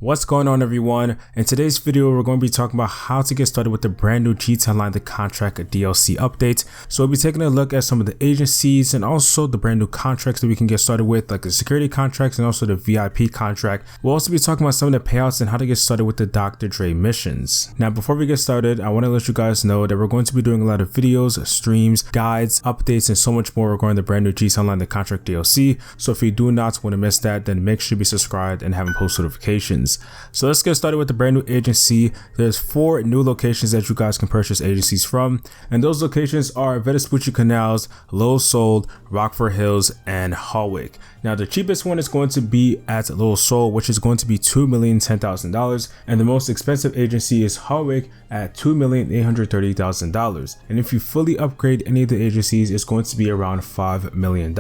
What's going on, everyone? In today's video, we're going to be talking about how to get started with the brand new GTA Online The Contract DLC update. So we'll be taking a look at some of the agencies and also the brand new contracts that we can get started with, like the security contracts and also the VIP contract. We'll also be talking about some of the payouts and how to get started with the Dr. Dre missions. Now, before we get started, I want to let you guys know that we're going to be doing a lot of videos, streams, guides, updates, and so much more regarding the brand new GTA Online The Contract DLC. So if you do not want to miss that, then make sure to be subscribed and having post notifications. So let's get started with the brand new agency. There's 4 new locations that you guys can purchase agencies from, and those locations are Vespucci Canals, Lowell Soul, Rockford Hills, and Holwick. Now the cheapest one is going to be at Lowell Soul, which is going to be $2,010,000, and the most expensive agency is Holwick at $2,830,000. And if you fully upgrade any of the agencies, it's going to be around $5 million.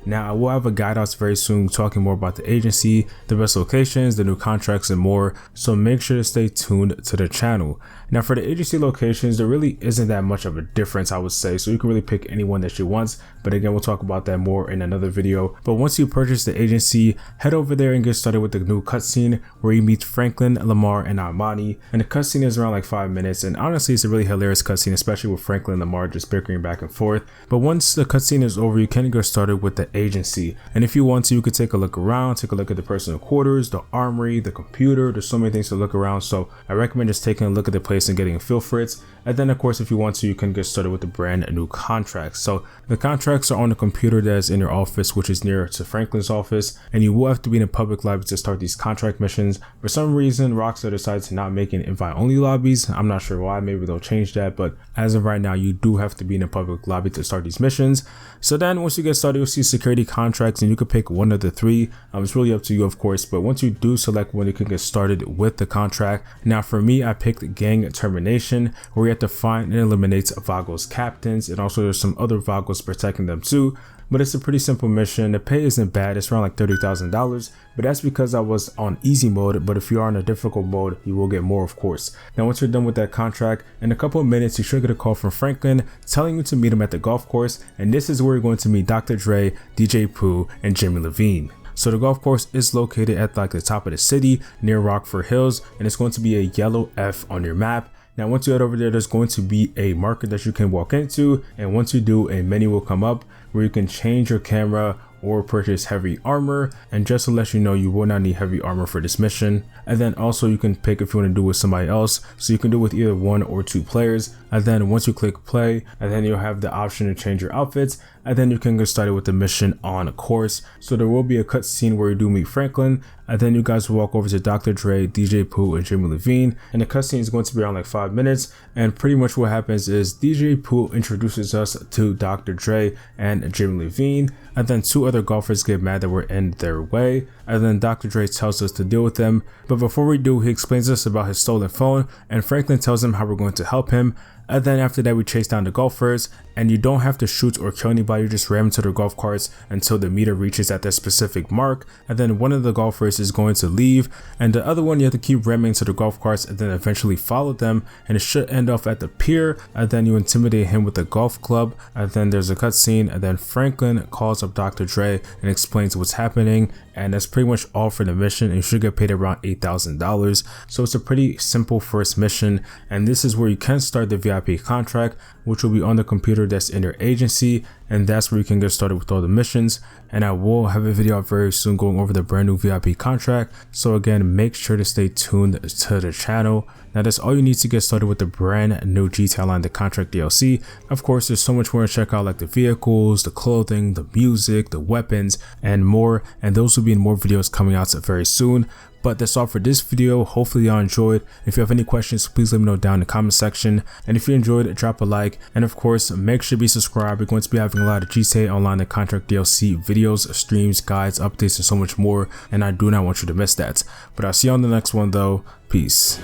Now I will have a guide out very soon talking more about the agency, the best locations, the new contracts, and more, so make sure to stay tuned to the channel. Now for the agency locations, there really isn't that much of a difference, I would say, so you can really pick any one that you want, but again, we'll talk about that more in another video. But once you purchase the agency, head over there and get started with the new cutscene where you meet Franklin, Lamar, and Armani, and the cutscene is around like 5 minutes, and honestly it's a really hilarious cutscene, especially with Franklin and Lamar just bickering back and forth. But once the cutscene is over, you can get started with the agency, and if you want to, you could take a look around, take a look at the personal quarters, the armory, the computer. There's so many things to look around, so I recommend just taking a look at the place and getting a feel for it. And then of course, if you want to, you can get started with the brand new contracts. So the contracts are on the computer that's in your office, which is near to Franklin's office, and you will have to be in a public lobby to start these contract missions. For some reason, Rockstar decided to not make an invite only lobbies. I'm not sure why, maybe they'll change that, but as of right now, you do have to be in a public lobby to start these missions. So then once you get started, you'll see security contracts, and you can pick one of the 3. It's really up to you, of course, but once you do select one, you can get started with the contract. Now for me, I picked gang termination, where you have to find and eliminate Vago's captains, and also there's some other Vagos protecting them too. But it's a pretty simple mission. The pay isn't bad, it's around like $30,000, but that's because I was on easy mode. But if you are in a difficult mode, you will get more, of course. Now once you're done with that contract, in a couple of minutes you should get a call from Franklin telling you to meet him at the golf course, and this is where you're going to meet Dr. Dre, DJ Pooh, and Jimmy Levine. So the golf course is located at like the top of the city near Rockford Hills, and it's going to be a yellow F on your map. Now once you head over there, there's going to be a market that you can walk into, and once you do, a menu will come up where you can change your camera or purchase heavy armor. And just to let you know, you will not need heavy armor for this mission. And then also you can pick if you want to do it with somebody else, so you can do it with either 1 or 2 players. And then once you click play, and then you'll have the option to change your outfits, and then you can get started with the mission on course. So there will be a cutscene where you do meet Franklin, and then you guys will walk over to Dr. Dre, DJ Pooh, and Jimmy Levine, and the cutscene is going to be around like 5 minutes. And pretty much what happens is DJ Pooh introduces us to Dr. Dre and Jimmy Levine, and then 2 other golfers get mad that we're in their way, and then Dr. Dre tells us to deal with them. But before we do, he explains us about his stolen phone, and Franklin tells him how we're going to help him. And then after that, we chase down the golfers, and you don't have to shoot or kill anybody, you just ram into their golf carts until the meter reaches at that specific mark, and then one of the golfers is going to leave, and the other one you have to keep ramming into the golf carts and then eventually follow them, and it should end off at the pier. And then you intimidate him with a golf club, and then there's a cutscene, and then Franklin calls up Dr. Dre and explains what's happening, and that's pretty much all for the mission, and you should get paid around $8,000. So it's a pretty simple first mission, and this is where you can start the VIP contract, which will be on the computer that's in your agency, and that's where you can get started with all the missions. And I will have a video out very soon going over the brand new VIP contract, so again, make sure to stay tuned to the channel. Now that's all you need to get started with the brand new GTA Online The Contract DLC. Of course, there's so much more to check out, like the vehicles, the clothing, the music, the weapons, and more, and those will be in more videos coming out very soon. But that's all for this video. Hopefully y'all enjoyed. If you have any questions, please let me know down in the comment section. And if you enjoyed it, drop a like. And of course, make sure to be subscribed. We're going to be having a lot of GTA Online The Contract DLC videos, streams, guides, updates, and so much more. And I do not want you to miss that. But I'll see you on the next one though. Peace.